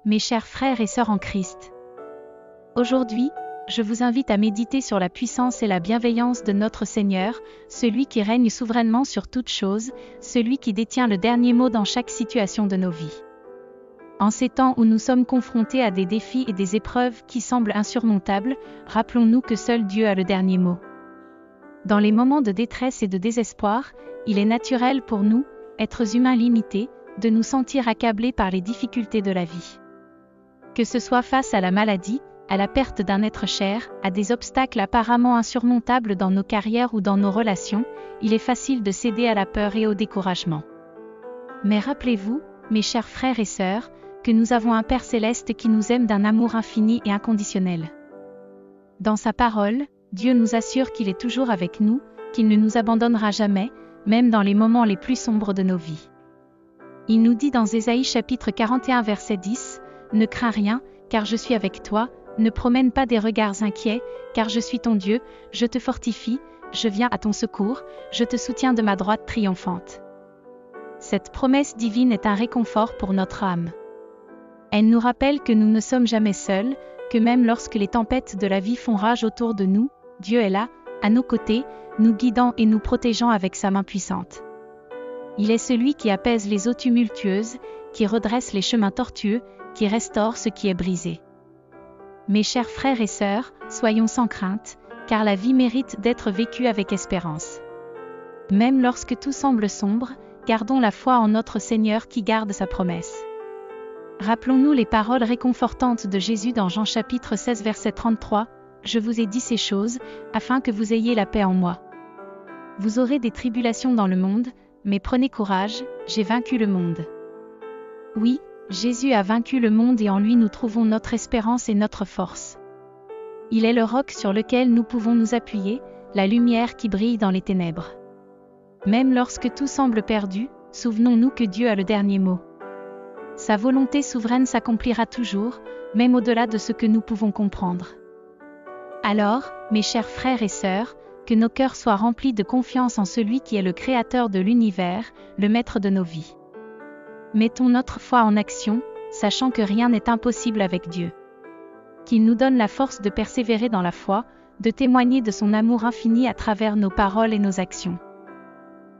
mes chers frères et sœurs en Christ. Aujourd'hui, je vous invite à méditer sur la puissance et la bienveillance de notre Seigneur, celui qui règne souverainement sur toutes choses, celui qui détient le dernier mot dans chaque situation de nos vies. En ces temps où nous sommes confrontés à des défis et des épreuves qui semblent insurmontables, rappelons-nous que seul Dieu a le dernier mot. Dans les moments de détresse et de désespoir, il est naturel pour nous, êtres humains limités, de nous sentir accablés par les difficultés de la vie. Que ce soit face à la maladie, à la perte d'un être cher, à des obstacles apparemment insurmontables dans nos carrières ou dans nos relations, il est facile de céder à la peur et au découragement. Mais rappelez-vous, mes chers frères et sœurs, que nous avons un Père céleste qui nous aime d'un amour infini et inconditionnel. Dans sa parole, Dieu nous assure qu'il est toujours avec nous, qu'il ne nous abandonnera jamais, même dans les moments les plus sombres de nos vies. Il nous dit dans Ésaïe chapitre 41 verset 10, « Ne crains rien, car je suis avec toi, ne promène pas des regards inquiets, car je suis ton Dieu, je te fortifie, je viens à ton secours, je te soutiens de ma droite triomphante. » Cette promesse divine est un réconfort pour notre âme. Elle nous rappelle que nous ne sommes jamais seuls, que même lorsque les tempêtes de la vie font rage autour de nous, Dieu est là, à nos côtés, nous guidant et nous protégeant avec sa main puissante. Il est celui qui apaise les eaux tumultueuses, qui redresse les chemins tortueux, qui restaure ce qui est brisé. Mes chers frères et sœurs, soyons sans crainte, car la vie mérite d'être vécue avec espérance. Même lorsque tout semble sombre, gardons la foi en notre Seigneur qui garde sa promesse. Rappelons-nous les paroles réconfortantes de Jésus dans Jean chapitre 16 verset 33, « Je vous ai dit ces choses, afin que vous ayez la paix en moi. Vous aurez des tribulations dans le monde, mais prenez courage, j'ai vaincu le monde. » Oui, Jésus a vaincu le monde et en lui nous trouvons notre espérance et notre force. Il est le roc sur lequel nous pouvons nous appuyer, la lumière qui brille dans les ténèbres. Même lorsque tout semble perdu, souvenons-nous que Dieu a le dernier mot. Sa volonté souveraine s'accomplira toujours, même au-delà de ce que nous pouvons comprendre. Alors, mes chers frères et sœurs, que nos cœurs soient remplis de confiance en celui qui est le Créateur de l'univers, le Maître de nos vies. Mettons notre foi en action, sachant que rien n'est impossible avec Dieu. Qu'il nous donne la force de persévérer dans la foi, de témoigner de son amour infini à travers nos paroles et nos actions.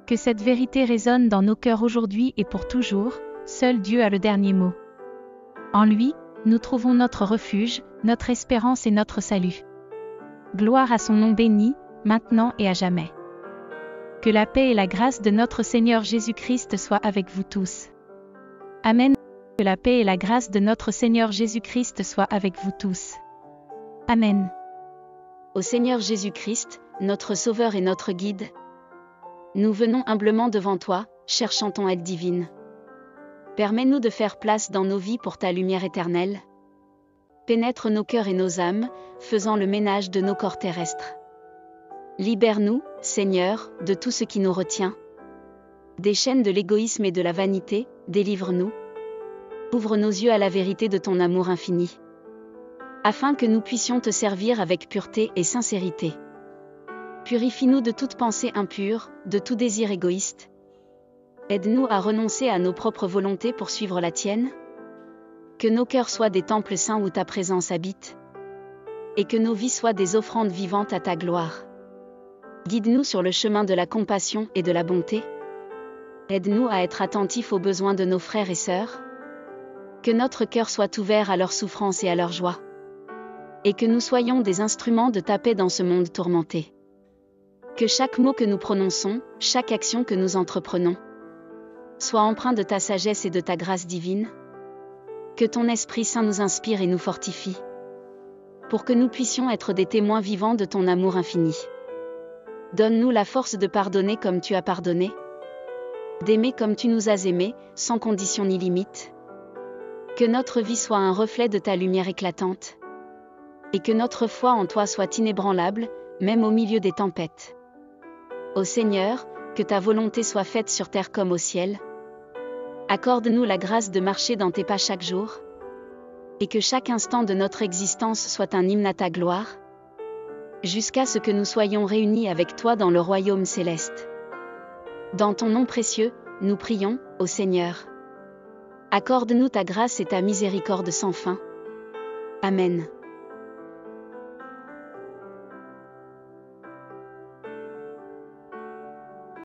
Que cette vérité résonne dans nos cœurs aujourd'hui et pour toujours, seul Dieu a le dernier mot. En lui, nous trouvons notre refuge, notre espérance et notre salut. Gloire à son nom béni, maintenant et à jamais. Que la paix et la grâce de notre Seigneur Jésus-Christ soient avec vous tous. Amen. Que la paix et la grâce de notre Seigneur Jésus-Christ soient avec vous tous. Amen. Ô Seigneur Jésus-Christ, notre Sauveur et notre Guide, nous venons humblement devant toi, cherchant ton aide divine. Permets-nous de faire place dans nos vies pour ta lumière éternelle. Pénètre nos cœurs et nos âmes, faisant le ménage de nos corps terrestres. Libère-nous, Seigneur, de tout ce qui nous retient. Des chaînes de l'égoïsme et de la vanité, délivre-nous. Ouvre nos yeux à la vérité de ton amour infini. Afin que nous puissions te servir avec pureté et sincérité. Purifie-nous de toute pensée impure, de tout désir égoïste. Aide-nous à renoncer à nos propres volontés pour suivre la tienne. Que nos cœurs soient des temples saints où ta présence habite. Et que nos vies soient des offrandes vivantes à ta gloire. Guide-nous sur le chemin de la compassion et de la bonté. Aide-nous à être attentifs aux besoins de nos frères et sœurs. Que notre cœur soit ouvert à leur souffrance et à leur joie. Et que nous soyons des instruments de ta paix dans ce monde tourmenté. Que chaque mot que nous prononçons, chaque action que nous entreprenons, soit empreint de ta sagesse et de ta grâce divine. Que ton Esprit Saint nous inspire et nous fortifie. Pour que nous puissions être des témoins vivants de ton amour infini. Donne-nous la force de pardonner comme tu as pardonné. D'aimer comme tu nous as aimés, sans condition ni limite. Que notre vie soit un reflet de ta lumière éclatante. Et que notre foi en toi soit inébranlable, même au milieu des tempêtes. Ô Seigneur, que ta volonté soit faite sur terre comme au ciel. Accorde-nous la grâce de marcher dans tes pas chaque jour. Et que chaque instant de notre existence soit un hymne à ta gloire. Jusqu'à ce que nous soyons réunis avec toi dans le royaume céleste. Dans ton nom précieux, nous prions, ô Seigneur. Accorde-nous ta grâce et ta miséricorde sans fin. Amen.